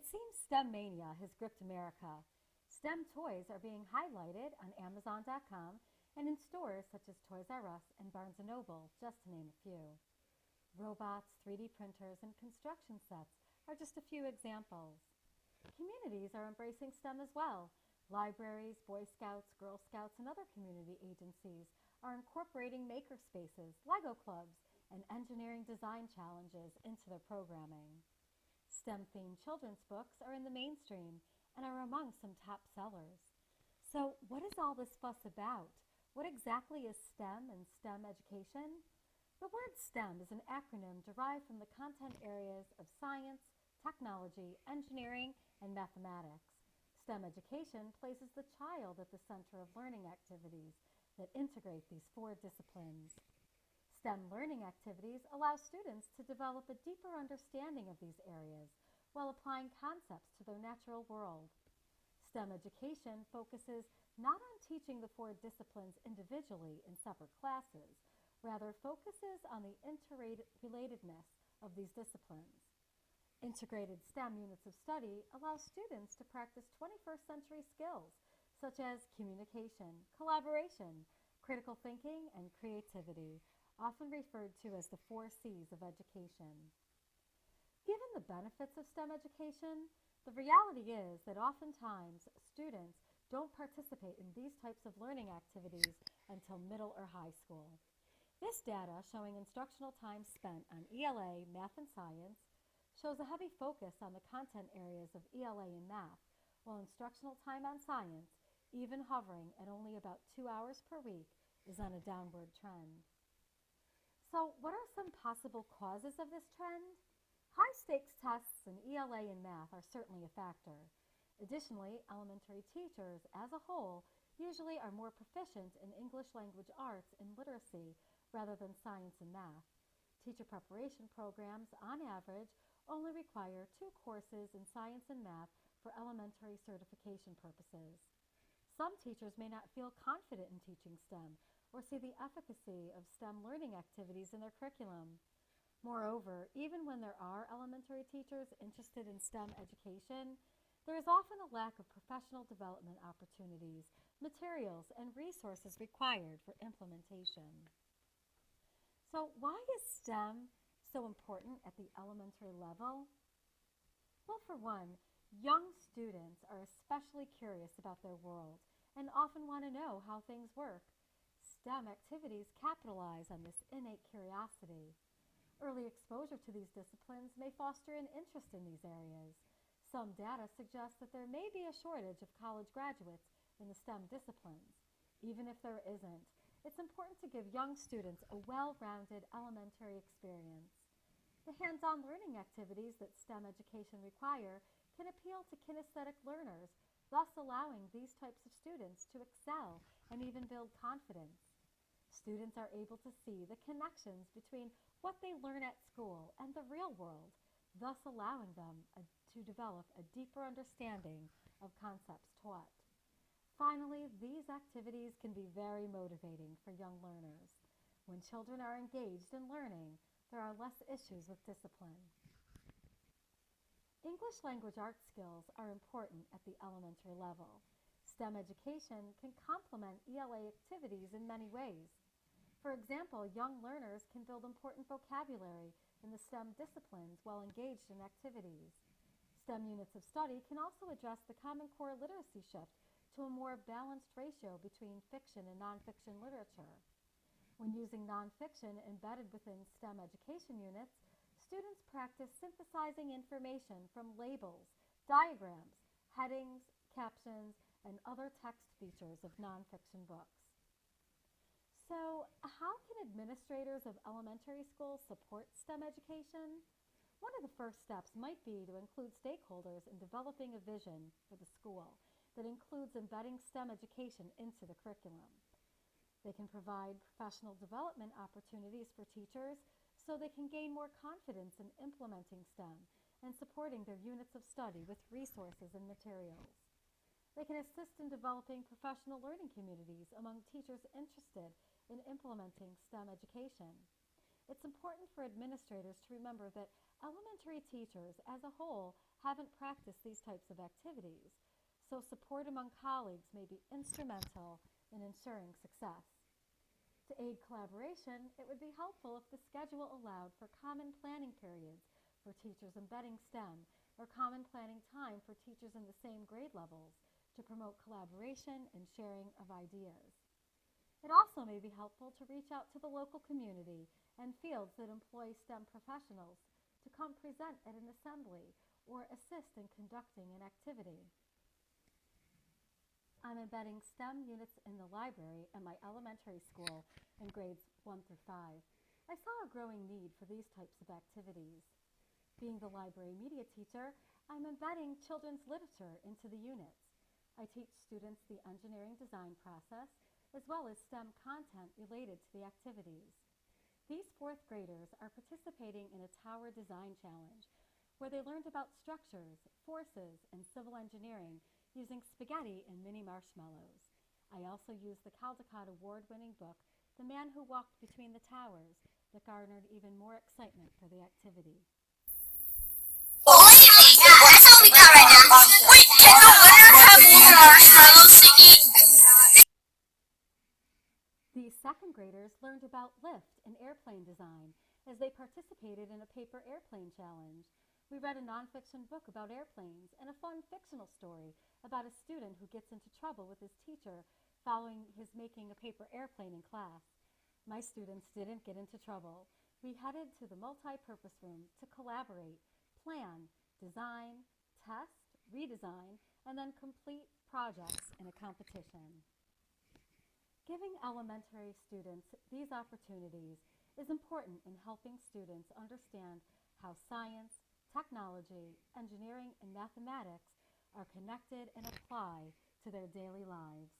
It seems STEM mania has gripped America. STEM toys are being highlighted on Amazon.com and in stores such as Toys R Us and Barnes & Noble, just to name a few. Robots, 3D printers, and construction sets are just a few examples. Communities are embracing STEM as well. Libraries, Boy Scouts, Girl Scouts, and other community agencies are incorporating maker spaces, Lego clubs, and engineering design challenges into their programming. STEM-themed children's books are in the mainstream and are among some top sellers. So what is all this fuss about? What exactly is STEM and STEM education? The word STEM is an acronym derived from the content areas of science, technology, engineering, and mathematics. STEM education places the child at the center of learning activities that integrate these four disciplines. STEM learning activities allow students to develop a deeper understanding of these areas while applying concepts to their natural world. STEM education focuses not on teaching the four disciplines individually in separate classes, rather focuses on the interrelatedness of these disciplines. Integrated STEM units of study allow students to practice 21st century skills such as communication, collaboration, critical thinking, and creativity, often referred to as the 4 C's of education. Given the benefits of STEM education, the reality is that oftentimes students don't participate in these types of learning activities until middle or high school. This data, showing instructional time spent on ELA, math, and science, shows a heavy focus on the content areas of ELA and math, while instructional time on science, even hovering at only about 2 hours per week, is on a downward trend. So what are some possible causes of this trend? High-stakes tests in ELA and math are certainly a factor. Additionally, elementary teachers as a whole usually are more proficient in English language arts and literacy rather than science and math. Teacher preparation programs, on average, only require 2 courses in science and math for elementary certification purposes. Some teachers may not feel confident in teaching STEM or see the efficacy of STEM learning activities in their curriculum. Moreover, even when there are elementary teachers interested in STEM education, there is often a lack of professional development opportunities, materials, and resources required for implementation. So why is STEM so important at the elementary level? Well, for one, young students are especially curious about their world and often want to know how things work. STEM activities capitalize on this innate curiosity. Early exposure to these disciplines may foster an interest in these areas. Some data suggests that there may be a shortage of college graduates in the STEM disciplines. Even if there isn't, it's important to give young students a well-rounded elementary experience. The hands-on learning activities that STEM education require can appeal to kinesthetic learners, thus allowing these types of students to excel and even build confidence. Students are able to see the connections between what they learn at school and the real world, thus allowing them to develop a deeper understanding of concepts taught. Finally, these activities can be very motivating for young learners. When children are engaged in learning, there are less issues with discipline. English language arts skills are important at the elementary level. STEM education can complement ELA activities in many ways. For example, young learners can build important vocabulary in the STEM disciplines while engaged in activities. STEM units of study can also address the Common Core literacy shift to a more balanced ratio between fiction and nonfiction literature. When using nonfiction embedded within STEM education units, students practice synthesizing information from labels, diagrams, headings, captions, and other text features of nonfiction books. So, how can administrators of elementary schools support STEM education? One of the first steps might be to include stakeholders in developing a vision for the school that includes embedding STEM education into the curriculum. They can provide professional development opportunities for teachers so they can gain more confidence in implementing STEM and supporting their units of study with resources and materials. They can assist in developing professional learning communities among teachers interested in implementing STEM education. It's important for administrators to remember that Elementary teachers, as a whole, haven't practiced these types of activities, so support among colleagues may be instrumental in ensuring success. To aid collaboration, it would be helpful if the schedule allowed for common planning periods for teachers embedding STEM or common planning time for teachers in the same grade levels to promote collaboration and sharing of ideas. It also may be helpful to reach out to the local community and fields that employ STEM professionals to come present at an assembly or assist in conducting an activity. I'm embedding STEM units in the library at my elementary school in grades 1 through 5. I saw a growing need for these types of activities. Being the library media teacher, I'm embedding children's literature into the units. I teach students the engineering design process as well as STEM content related to the activities. These fourth graders are participating in a tower design challenge where they learned about structures, forces, and civil engineering using spaghetti and mini marshmallows. I also used the Caldecott award-winning book, The Man Who Walked Between the Towers, that garnered even more excitement for the activity. Oh, that's all we got right now. Wait, can the winner have more marshmallows to eat? These second graders learned about lift and airplane design as they participated in a paper airplane challenge. We read a nonfiction book about airplanes and a fun fictional story about a student who gets into trouble with his teacher following his making a paper airplane in class. My students didn't get into trouble. We headed to the multi-purpose room to collaborate, plan, design, test, redesign, and then complete projects in a competition. Giving elementary students these opportunities is important in helping students understand how science, technology, engineering, and mathematics are connected and apply to their daily lives.